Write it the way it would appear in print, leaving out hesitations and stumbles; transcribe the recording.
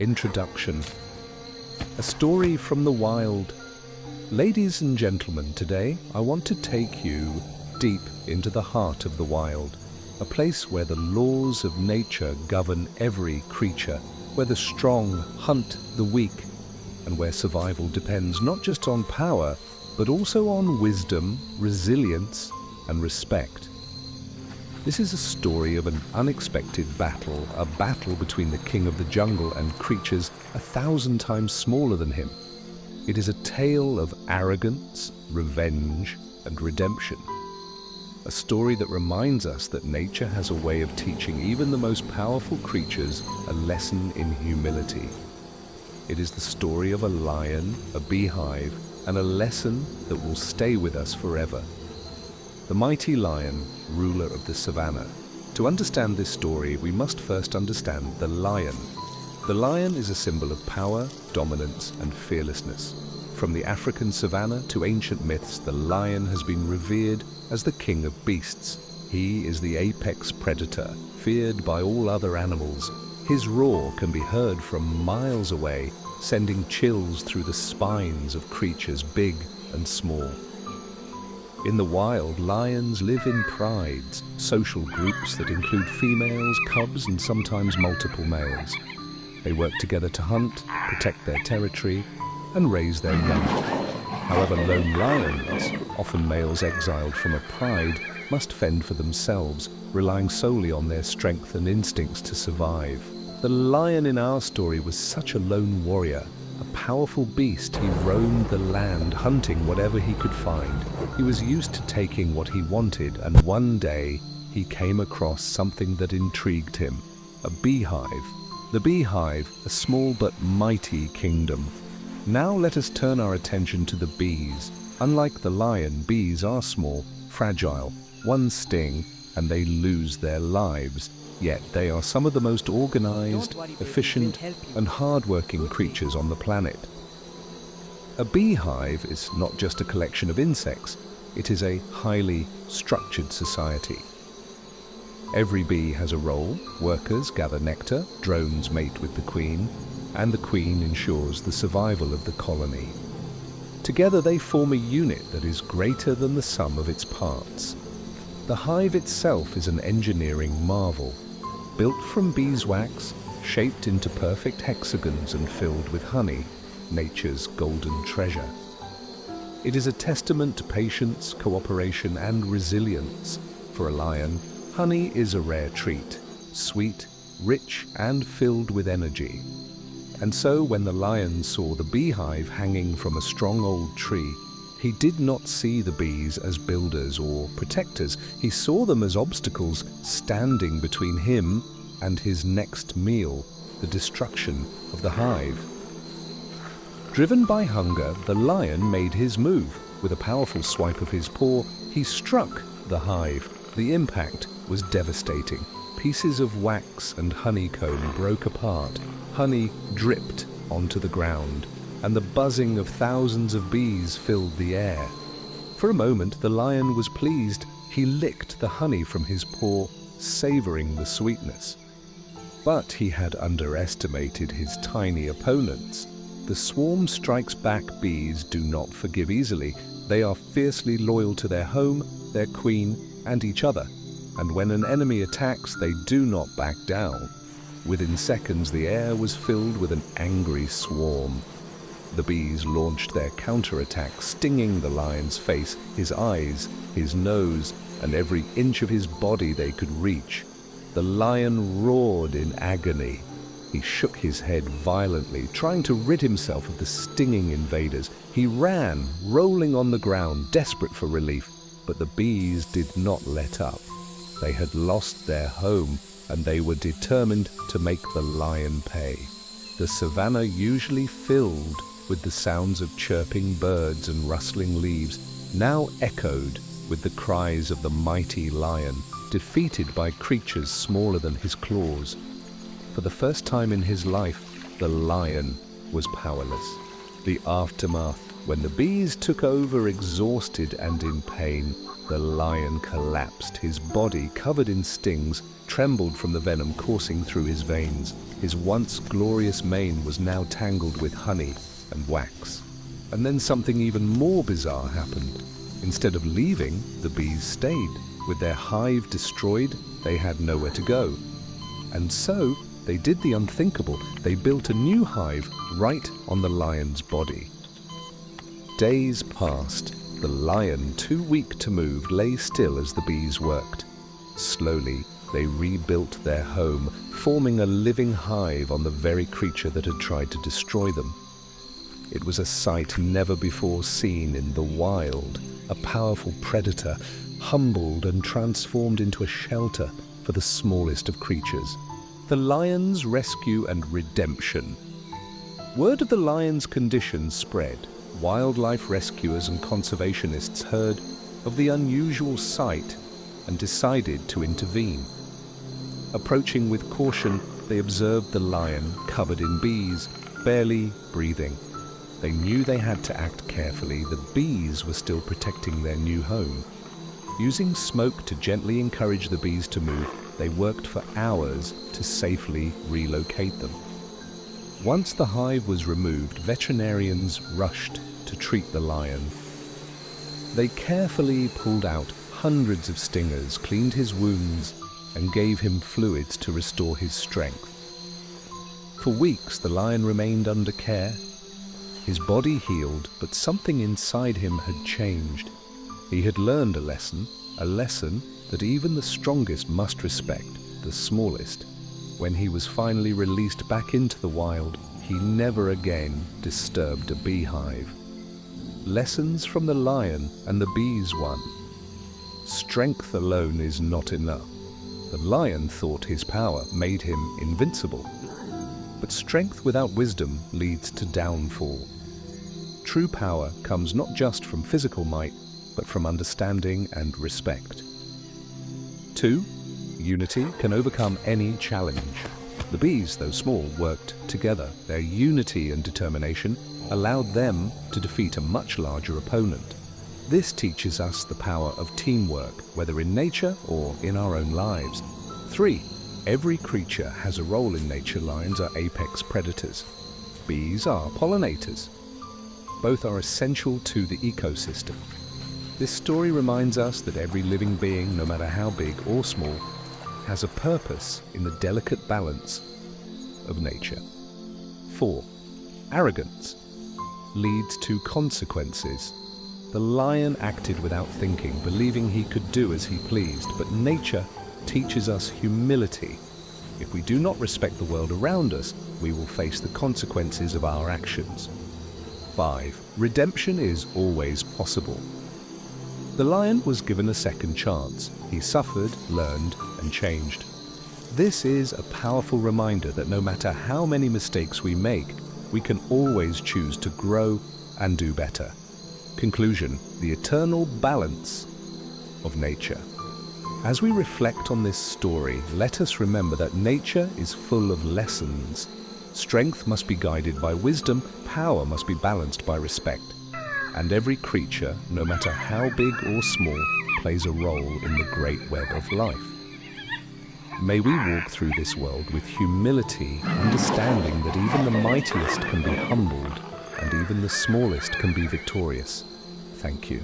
Introduction. A story from the wild. Ladies and gentlemen, today I want to take you deep into the heart of the wild, a place where the laws of nature govern every creature, where the strong hunt the weak, and where survival depends not just on power, but also on wisdom, resilience, and respect. This is a story of an unexpected battle, a battle between the king of the jungle and creatures 1,000 times smaller than him. It is a tale of arrogance, revenge, and redemption. A story that reminds us that nature has a way of teaching even the most powerful creatures a lesson in humility. It is the story of a lion, a beehive, and a lesson that will stay with us forever. The mighty lion, ruler of the savannah. To understand this story, we must first understand the lion. The lion is a symbol of power, dominance, and fearlessness. From the African savannah to ancient myths, the lion has been revered as the king of beasts. He is the apex predator, feared by all other animals. His roar can be heard from miles away, sending chills through the spines of creatures big and small. In the wild, lions live in prides, social groups that include females, cubs, and sometimes multiple males. They work together to hunt, protect their territory, and raise their young. However, lone lions, often males exiled from a pride, must fend for themselves, relying solely on their strength and instincts to survive. The lion in our story was such a lone warrior. A powerful beast, he roamed the land, hunting whatever he could find. He was used to taking what he wanted, and one day he came across something that intrigued him. A beehive. The beehive, a small but mighty kingdom. Now let us turn our attention to the bees. Unlike the lion, bees are small, fragile. One sting, and they lose their lives. Yet they are some of the most organized, efficient, and hard-working creatures on the planet. A beehive is not just a collection of insects, it is a highly structured society. Every bee has a role. Workers gather nectar, drones mate with the queen, and the queen ensures the survival of the colony. Together they form a unit that is greater than the sum of its parts. The hive itself is an engineering marvel. Built from beeswax, shaped into perfect hexagons and filled with honey, nature's golden treasure. It is a testament to patience, cooperation, and resilience. For a lion, honey is a rare treat, sweet, rich, and filled with energy. And so when the lion saw the beehive hanging from a strong old tree, he did not see the bees as builders or protectors. He saw them as obstacles standing between him and his next meal, the destruction of the hive. Driven by hunger, the lion made his move. With a powerful swipe of his paw, he struck the hive. The impact was devastating. Pieces of wax and honeycomb broke apart. Honey dripped onto the ground, and the buzzing of thousands of bees filled the air. For a moment, the lion was pleased. He licked the honey from his paw, savoring the sweetness. But he had underestimated his tiny opponents. The swarm strikes back bees do not forgive easily. They are fiercely loyal to their home, their queen, and each other. And when an enemy attacks, they do not back down. Within seconds, the air was filled with an angry swarm. The bees launched their counterattack, stinging the lion's face, his eyes, his nose, and every inch of his body they could reach. The lion roared in agony. He shook his head violently, trying to rid himself of the stinging invaders. He ran, rolling on the ground, desperate for relief. But the bees did not let up. They had lost their home, and they were determined to make the lion pay. The savannah, usually filled with the sounds of chirping birds and rustling leaves, now echoed with the cries of the mighty lion, defeated by creatures smaller than his claws. For the first time in his life, the lion was powerless. The aftermath When the bees took over exhausted and in pain, the lion collapsed. His body, covered in stings, trembled from the venom coursing through his veins. His once glorious mane was now tangled with honey and wax. And then something even more bizarre happened. Instead of leaving, the bees stayed. With their hive destroyed, they had nowhere to go. And so, they did the unthinkable. They built a new hive right on the lion's body. Days passed. The lion, too weak to move, lay still as the bees worked. Slowly, they rebuilt their home, forming a living hive on the very creature that had tried to destroy them. It was a sight never before seen in the wild. A powerful predator, humbled and transformed into a shelter for the smallest of creatures. The lion's rescue and redemption. Word of the lion's condition spread. Wildlife rescuers and conservationists heard of the unusual sight and decided to intervene. Approaching with caution, they observed the lion covered in bees, barely breathing. They knew they had to act carefully. The bees were still protecting their new home. Using smoke to gently encourage the bees to move, they worked for hours to safely relocate them. Once the hive was removed, veterinarians rushed to treat the lion. They carefully pulled out hundreds of stingers, cleaned his wounds, and gave him fluids to restore his strength. For weeks, the lion remained under care. His body healed, but something inside him had changed. He had learned a lesson that even the strongest must respect the smallest. When he was finally released back into the wild, he never again disturbed a beehive. Lessons from the lion and the bees one. Strength alone is not enough. The lion thought his power made him invincible. But strength without wisdom leads to downfall. True power comes not just from physical might, but from understanding and respect. 2. Unity can overcome any challenge. The bees, though small, worked together. Their unity and determination allowed them to defeat a much larger opponent. This teaches us the power of teamwork, whether in nature or in our own lives. 3. Every creature has a role in nature. Lions are apex predators. Bees are pollinators. Both are essential to the ecosystem. This story reminds us that every living being, no matter how big or small, has a purpose in the delicate balance of nature. 4. Arrogance leads to consequences. The lion acted without thinking, believing he could do as he pleased, but nature teaches us humility. If we do not respect the world around us, we will face the consequences of our actions. 5. Redemption is always possible. The lion was given a second chance. He suffered, learned, and changed. This is a powerful reminder that no matter how many mistakes we make, we can always choose to grow and do better. Conclusion: the eternal balance of nature. As we reflect on this story, let us remember that nature is full of lessons. Strength must be guided by wisdom, power must be balanced by respect. And every creature, no matter how big or small, plays a role in the great web of life. May we walk through this world with humility, understanding that even the mightiest can be humbled and even the smallest can be victorious. Thank you.